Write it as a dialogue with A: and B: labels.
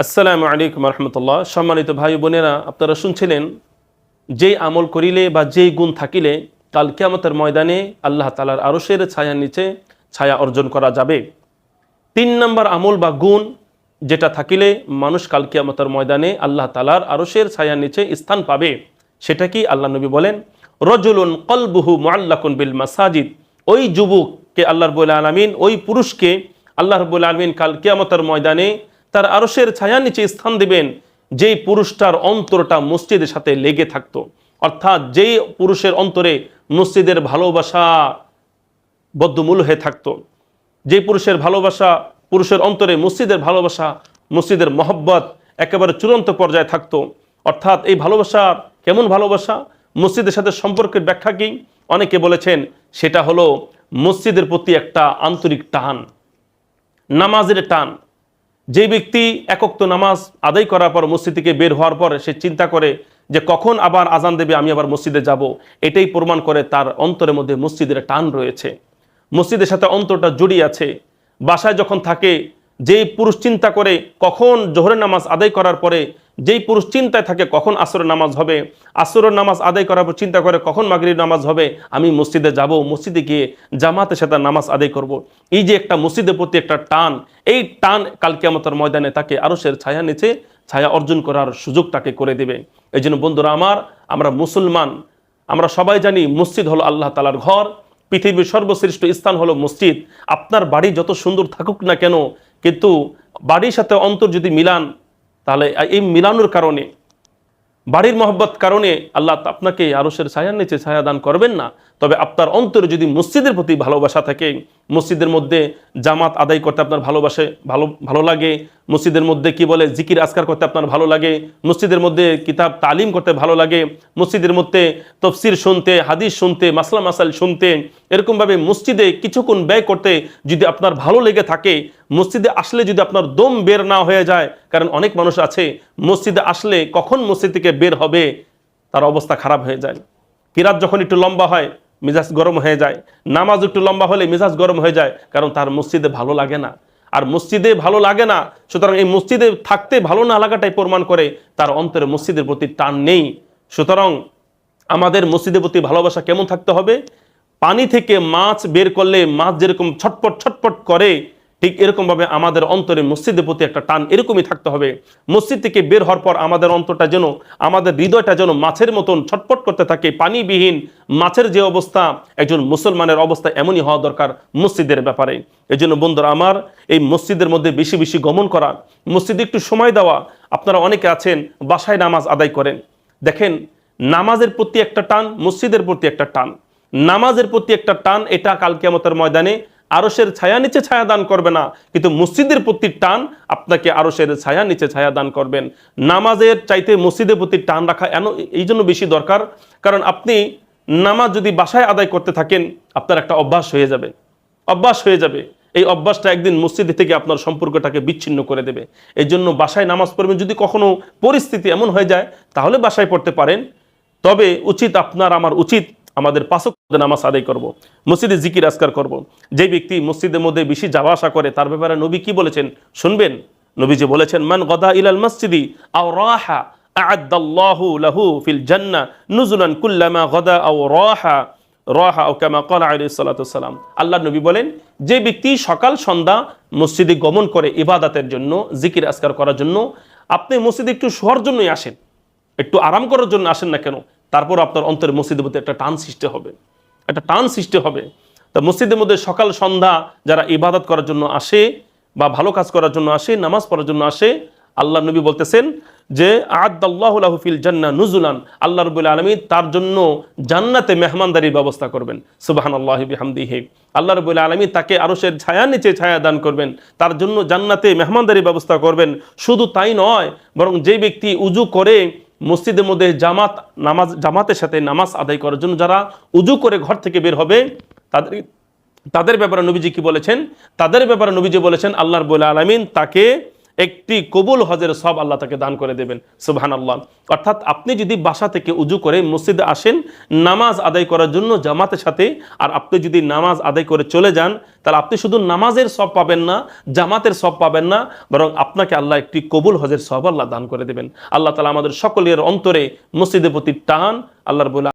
A: আসসালামু আলাইকুম রহমতুল্লাহ। সম্মানিত ভাই বোনেরা, আপনারা শুনছিলেন যেই আমল করিলে বা যেই গুণ থাকিলে কাল কিয়ামতের ময়দানে আল্লাহ তাআলার আরশের ছায়ার নিচে ছায়া অর্জন করা যাবে। 3 নম্বর আমল বা গুণ যেটা থাকিলে মানুষ কাল কিয়ামতের ময়দানে আল্লাহ তাআলার আরশের ছায়ার নিচে স্থান পাবে, সেটা কি? আল্লাহ নবী বলেন, রজুলুন কলবুহু মুআল্লাকুন বিল মাসাজিদ। ওই যুবককে আল্লাহ রাব্বুল আলামিন, ওই পুরুষকে আল্লাহ রাব্বুল আলামিন কাল কিয়ামতের ময়দানে তার আরশের ছায়ার নিচে স্থান দিবেন, যেই পুরুষটার অন্তরটা মসজিদের সাথে লেগে থাকতো। অর্থাৎ যেই পুরুষের অন্তরে মসজিদের ভালোবাসা বদ্ধমূল হয়ে থাকতো, যেই পুরুষের ভালোবাসা, পুরুষের অন্তরে মসজিদের ভালোবাসা, মসজিদের মহব্বত একেবারে চূড়ান্ত পর্যায়ে থাকতো। অর্থাৎ এই ভালোবাসা কেমন ভালোবাসা? মসজিদের সাথে সম্পর্কের ব্যাখ্যা কি? অনেকে বলেছেন সেটা হলো মসজিদের প্রতি একটা আন্তরিক টান, নামাজের টান। যে ব্যক্তি একক নামাজ আদায় করার পর মসজিদ থেকে বের হওয়ার পর সে চিন্তা করে যে কখন আবার আজান দেবে, আমি আবার মসজিদে যাব, এটাই প্রমাণ করে তার অন্তরের মধ্যে মসজিদের টান রয়েছে, মসজিদের সাথে অন্তরটা জড়িয়ে আছে। বাসায় যখন থাকে, যেই পুরুষ চিন্তা করে কখন জোহরের নামাজ আদায় করার পরে, যেই পুরুষ চিন্তায় থাকে কখন আসরের নামাজ হবে, আসরের নামাজ আদায় করার পর চিন্তা করে কখন মাগরিব নামাজ হবে, আমি মসজিদে যাব, মসজিদে গিয়ে জামাতের সাথে নামাজ আদায় করব। এই যে একটা মসজিদের প্রতি একটা টান, এই টান কাল কিয়ামতের ময়দানে তাকে আরশের ছায়া নিচে ছায়া অর্জন করার সুযোগ তাকে করে দেবে। এই জন্য বন্ধুরা আমার, আমরা মুসলমান, আমরা সবাই জানি মসজিদ হলো আল্লাহ তাআলার ঘর, পৃথিবীর সর্বশ্রেষ্ঠ স্থান হলো মসজিদ। আপনার বাড়ি যত সুন্দর থাকুক না কেন, কিন্তু বাড়ির সাথে অন্তর যদি মিলান, তাহলে এই মিলানোর কারণে, বাড়ির মহব্বত কারণে আল্লাহ আপনাকে আরশের ছায়ার নিচে ছায়া দান করবেন না। তবে আপনার অন্তরে যদি মসজিদের প্রতি ভালোবাসা থাকে, মসজিদের মধ্যে জামাত আদায় করতে আপনার ভালো লাগে, মসজিদের মধ্যে কি বলে জিকির আজকার করতে আপনার ভালো লাগে, মসজিদের মধ্যে কিতাব তালিম করতে ভালো লাগে, মসজিদের মধ্যে তফসির শুনতে, হাদিস শুনতে, মাসলা মাসাইল শুনতে, এরকমভাবে মসজিদে কিছুক্ষণ ব্যয় করতে যদি আপনার ভালো লেগে থাকে, মসজিদে আসলে যদি আপনার দম বের না হয়ে যায়, কারণ অনেক মানুষ আছে মসজিদে আসলে কখন মসজিদ থেকে বের হবে তার অবস্থা খারাপ হয়ে যায়। কিরাত যখন একটু লম্বা হয় মেজাজ গরম হয়ে যায়, নামাজ একটু লম্বা হলে মেজাজ গরম হয়ে যায়, কারণ তার মসজিদে ভালো লাগে না। আর মসজিদে ভালো লাগে না, সুতরাং এই মসজিদে থাকতে ভালো না লাগাটাই প্রমাণ করে তার অন্তরে মসজিদের প্রতি টান নেই। সুতরাং আমাদের মসজিদের প্রতি ভালোবাসা কেমন থাকতে হবে? পানি থেকে মাছ বের করলে মাছ যেরকম ছটপট ছটপট করে, ঠিক এরকমভাবে আমাদের অন্তরে মসজিদের প্রতি একটা টান এরকমই থাকতে হবে। মসজিদ থেকে বের হওয়ার পর আমাদের অন্তরটা যেন, আমাদের হৃদয়টা যেন মাছের মতন ছটপট করতে থাকে, পানিবিহীন মাছের যে অবস্থা, একজন মুসলমানের অবস্থা এমনই হওয়া দরকার মসজিদের ব্যাপারে। এই জন্য বন্ধুরা আমার, এই মসজিদের মধ্যে বেশি বেশি গমন করা, মসজিদে একটু সময় দেওয়া। আপনারা অনেকে আছেন বাসায় নামাজ আদায় করেন, দেখেন নামাজের প্রতি একটা টান, মসজিদের প্রতি একটা টান, নামাজের প্রতি একটা টান, এটা কাল কিয়ামতের ময়দানে আরশের ছায়া নিচে ছায়া দান করবে না, কিন্তু মসজিদের প্রতি টান আপনাকে আরশের ছায়া নিচে ছায়া দান করবেন। নামাজের চাইতে মসজিদের প্রতি টান রাখা এই জন্য বেশি দরকার, কারণ আপনি নামাজ যদি বাসায় আদায় করতে থাকেন, আপনার একটা অভ্যাস হয়ে যাবে, অভ্যাস হয়ে যাবে। এই অভ্যাসটা একদিন মসজিদ থেকে আপনার সম্পর্কটাকে বিচ্ছিন্ন করে দেবে। এই জন্য বাসায় নামাজ পড়বেন, যদি কখনো পরিস্থিতি এমন হয়ে যায় তাহলে বাসায় পড়তে পারেন, তবে উচিত, আপনার আমার উচিত, আমাদের 5 ওয়াক্ত নামাজ আদায় করব, মসজিদে জিকির আজকার করব। যে ব্যক্তি মসজিদের মধ্যে বেশি যাওয়া আসা করে তার ব্যাপারে নবী কি বলেছেন শুনবেন? নবীজি বলেছেন, মান গদা ইলাল মসজিদি আও রাহা আ'আদাল্লাহু লাহু ফিল জান্নাহ নুজুলান কুল্লামা গদা আও রাহা ও কামা ক্বালা আলাইহিস সালাতু ওয়াস সালাম। আল্লাহর নবী বলেন, যে ব্যক্তি সকাল সন্ধ্যা মসজিদে গমন করে ইবাদতের জন্য, জিকির আজকার করার জন্য, আপনি মসজিদে একটু শোয়ার জন্যই আসেন, একটু আরাম করার জন্য আসেন না কেন, তারপর আপনার অন্তরে মসজিদের মধ্যে একটা টান সৃষ্টি হবে, একটা টান সৃষ্টি হবে। তা মসজিদের মধ্যে সকাল সন্ধ্যা যারা ইবাদত করার জন্য আসে বা ভালো কাজ করার জন্য আসে, নামাজ পড়ার জন্য আসে, আল্লাহ নবী বলতেছেন যে আ'আদাল্লাহু লাহু ফিল জান্নাহ নুজুলান, আল্লাহ রাব্বুল আলামিন তার জন্য জান্নাতে মেহমানদারির ব্যবস্থা করবেন। সুবহানাল্লাহি বিহামদিহি। আল্লাহ রাব্বুল আলামিন তাকে আরশের ছায়ার নিচে ছায়া দান করবেন, তার জন্য জান্নাতে মেহমানদারির ব্যবস্থা করবেন। শুধু তাই নয়, বরং যে ব্যক্তি উজু করে মসজিদের মধ্যে জামাতের সাথে নামাজ আদায় করার জন্য যারা উজু করে ঘর থেকে বের হবে, তাদের ব্যাপারে নবীজি কি বলেছেন? তাদের ব্যাপারে নবীজি বলেছেন, আল্লাহ রাব্বুল আলামিন তাকে একটি কবুল হজের সব আল্লাহ তাকে দান করে দেবেন। সুবহানাল্লাহ। অর্থাৎ আপনি যদি বাসা থেকে উজু করে মসজিদে আসেন নামাজ আদায় করার জন্য জামাতের সাথে, আর আপনি যদি নামাজ আদায় করে চলে যান, তাহলে আপনি শুধু নামাজের সব পাবেন না, জামাতের সব পাবেন না, বরং আপনাকে আল্লাহ একটি কবুল হজের সব আল্লাহ দান করে দেবেন। আল্লাহ তাআলা আমাদের সকলের অন্তরে মসজিদের প্রতি টান আল্লাহ রাব্বুল